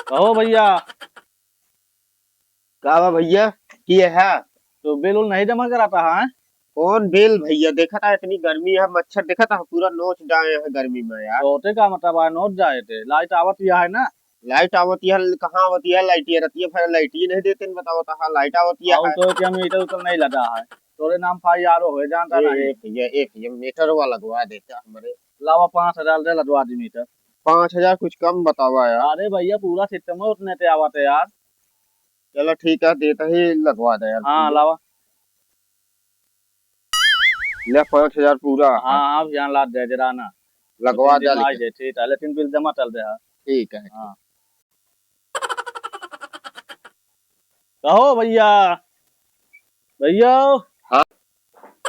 कहो भैया। का बा भैया किए है? तो बिल उल नहीं जमा कराता है? कौन बिल भैया? देखा था इतनी गर्मी है, मच्छर देखा था पूरा नोच डाले हैं गर्मी में यार। तो ओते का मतलब है नोट जाए थे, लाइट आवत यह है ना। लाइट आवती है कहाँ आवती है? लाइट ये रहती है, फिर लाइट ही नहीं देते बताओ तो। हाँ लाइट आवती और है। तो क्या मीटर उतर नहीं लगा है, तोरे नाम फाई आर हो जानता नहीं। भैया मीटर वाला लगवा देता हमारे। लावा 5,000 दे लदवा दी मीटर। 5,000 कुछ कम बतावा यार। अरे भैया पूरा सिस्टम है उतने ते आवत है यार। चलो ठीक है, देता ही लगवा दे यार हाँ भैया। लावा। ले 5,000 पूरा। हाँ हाँ ध्यान ला दे जरा ना। लगवा दे आई दे ठीक है, लेकिन बिल जमा चल रहा है। ठीक है। हाँ कहो भैया। भैया। हाँ।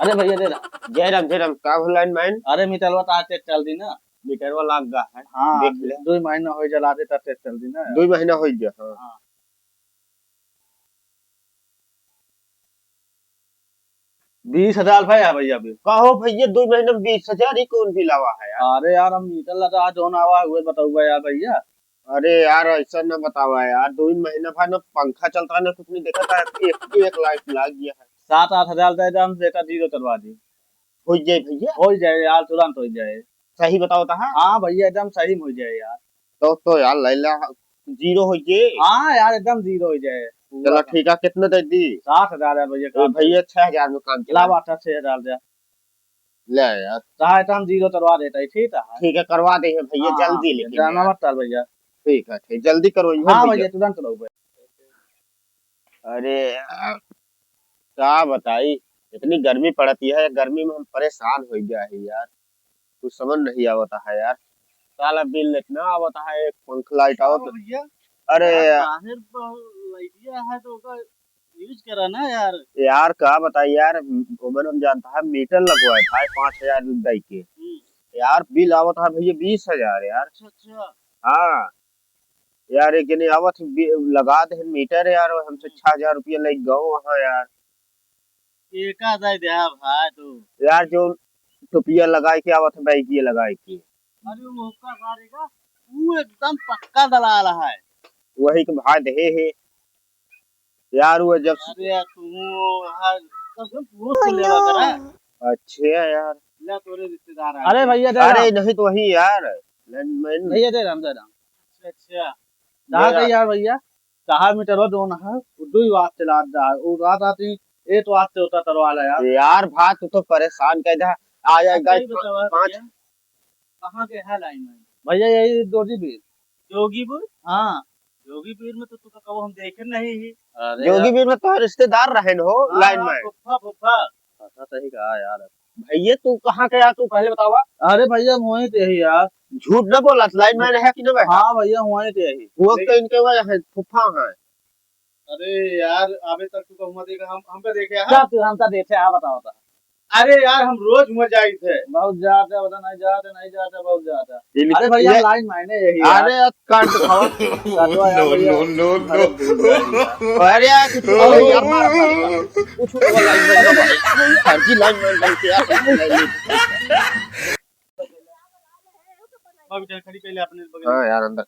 अरे भैया दे दा। जय राम का लाइन मैन। अरे मीटर तार चेक चल दी ना। मीटर वाला लग गया है। हाँ देख ले। 2 महीना हो जला दे तब चेक चल दी ना। 2 महीना हो गया। हाँ। हाँ 20,000 भैया भैया बिल। कहो भैया 2 महीने में 20,000 ही कौन भी लावा है यार? अरे यार हम मीटर लगा जो ना आवा हुए बताऊंगा यार भैया। अरे यार ऐसा ना बतावा यार, 2 महीना भाई ना पंखा चलता ना कुछ नहीं देखा था, एक लाइट लग गया है। 7-8 हजार दे दे, हम देता जीरो करवा दी। हो जाए भैया। हो जाए यार तुरंत हो जाए। सही बताओ तो। हाँ हाँ भैया एकदम सही में हो जाए यार। तो यार लैला जीरो हो जाए। हाँ यार एकदम जीरो हो जाए। चलो ठीक है, कितने दे दी? 60,000 है भैया तो काम। भैया 6,000 में काम चला। लावा 6,000 दे। ले यार। चाहे तो हम जीरो करवा देते हैं, ठीक है। ठीक है करवा दे भैया, हाँ जल्दी लेकिन जाना यार। मत चल भैया। ठीक है ठीक, जल्दी करो ये हाँ भैया। भैया तुरंत चलो भैया। अरे यार, क्या बताई, इतनी गर्मी पड़ती है, गर्मी में हम परेशान हो गया है यार। कुछ समझ नहीं आवता है यार। साला बिल इतना आवता है, एक पंख लाइट आवत। भैया अरे बाहर लाइटिया है तो उसका यूज करा ना यार। यार क्या बताइए यार, घूमन हम जानता है मीटर लगवाए था 5,000 दई के। यार बिल आवत है भैया 20,000 यार। अच्छा। हाँ यार, एक जने आवत लगा दे मीटर यार, हमसे 6,000 रुपया लग गो वहाँ यार। एक आधा दे भाई तो। यार जो टोपिया लगाए के आवत है बैगिया लगाए के। अरे वो का करेगा, वो एकदम पक्का दलाल है। वही के भाई दे है यार वो जब। अरे यार तू हर कसम पूछ के लेवा करा। अच्छे है यार। ले तोरे रिश्तेदार अरे भैया दे अरे रहा। नहीं तो वही यार लैंडमैन। भैया दे रहा दे रहा। अच्छा कहा गई यार भैया। कहा मीटर वो दोनों है, दो ही बात चला रहा है, वो रात आती एक तो आज से होता करवा ला यार। यार भाई तू तो परेशान कर दे। आ जाएगा 5। कहाँ के है लाइन में भैया? यही जोगीपीर। जोगीपुर हाँ। जोगीपीर में तो तू तो कहो हम देखे नहीं ही। अरे जोगीपीर में तो रिश्तेदार रहे हो लाइन में। फुफ्फा फुफ्फा। अच्छा सही कहा यार। भैया तू कहाँ का यार, तू पहले बतावा। अरे भैया वहीं पे ही यार। झूठ न बोला, लाइन में है कि नहीं बैठा? हाँ भैया वहीं पे ही। वो तो इनके वजह है, फुफा है। अरे यार अभी तक तू कहूँ देगा हम पे देखे क्या तू हमका देखे आ बताओ था। अरे यार हम रोज वहाँ जाए थे, बहुत जाते बता नहीं जाते बहुत जाते। अरे भैया लाइन मायने यही यार। अरे काट दिखाओ। No no no. अरे यार कुछ यार मार कुछ लाइन में फर्जी लाइन में बनते यार। खड़ी पहले अपने बगल। हाँ यार अंदर